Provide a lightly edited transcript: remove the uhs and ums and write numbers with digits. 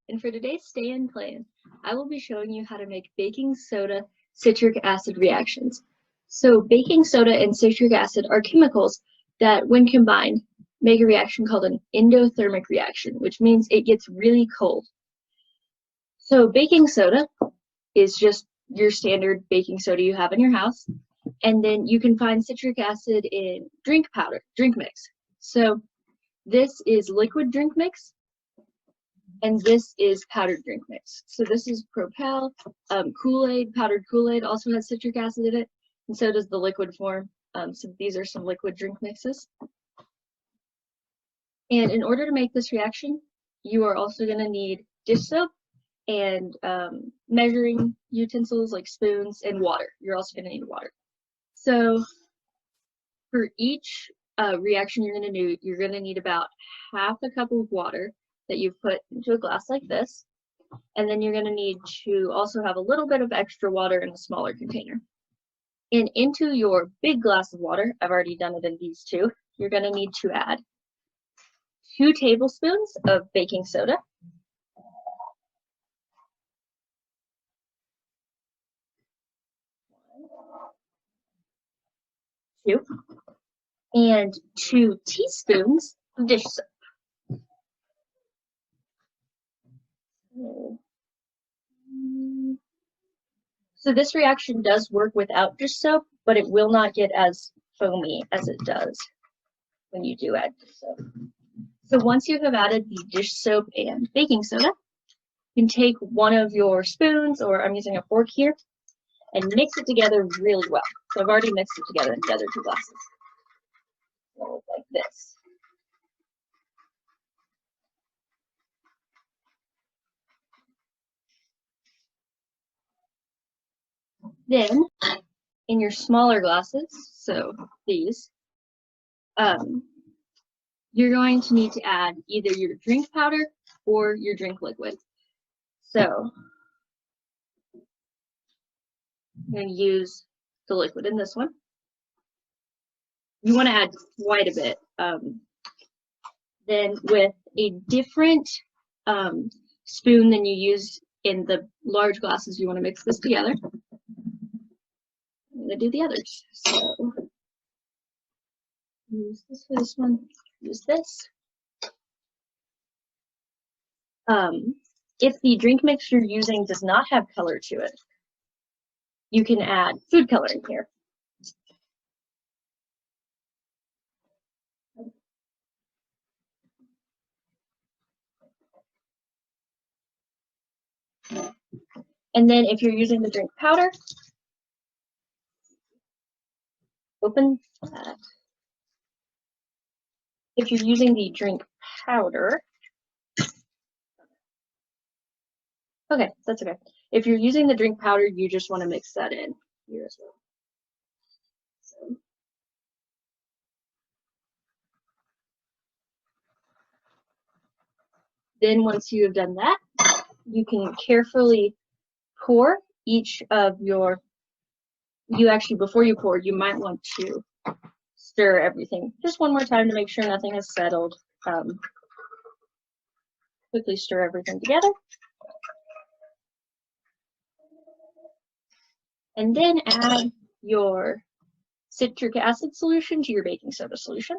and for today's Stay In plan, I will be showing you how to make baking soda citric acid reactions. So baking soda and citric acid are chemicals that, when combined, make a reaction called an endothermic reaction, which means it gets really cold. So baking soda is just your standard baking soda you have in your house, and then you can find citric acid in drink powder, drink mix. So this is liquid drink mix, and this is powdered drink mix. So this is Propel. Kool-Aid, powdered Kool-Aid also has citric acid in it, and so does the liquid form. So these are some liquid drink mixes. And in order to make this reaction, you are also going to need dish soap and measuring utensils like spoons and water. You're also going to need water. So for each reaction you're going to do, you're going to need about half a cup of water that you've put into a glass like this. And then you're going to need to also have a little bit of extra water in a smaller container. And into your big glass of water, I've already done it in these two, you're going to need to add 2 tablespoons of baking soda, 2, and 2 teaspoons of dish soap. So this reaction does work without dish soap, but it will not get as foamy as it does when you do add dish soap. So once you have added the dish soap and baking soda, you can take one of your spoons, or I'm using a fork here, and mix it together really well. So I've already mixed it together in the other 2 glasses. It'll look like this. Then, in your smaller glasses, so these, you're going to need to add either your drink powder or your drink liquid. So I'm going to use the liquid in this one. You want to add quite a bit. Then with a different spoon than you use in the large glasses, you want to mix this together. I'm going to do the others. So use this for this one, use this. If the drink mix you're using does not have color to it, you can add food coloring here. And then if you're using the drink powder, open that. If you're using the drink powder, okay, that's okay. If you're using the drink powder, you just want to mix that in here as well. So, then once you have done that, you can carefully pour each of your, before you pour, you might want to stir everything just one more time to make sure nothing has settled. Quickly stir everything together. And then add your citric acid solution to your baking soda solution.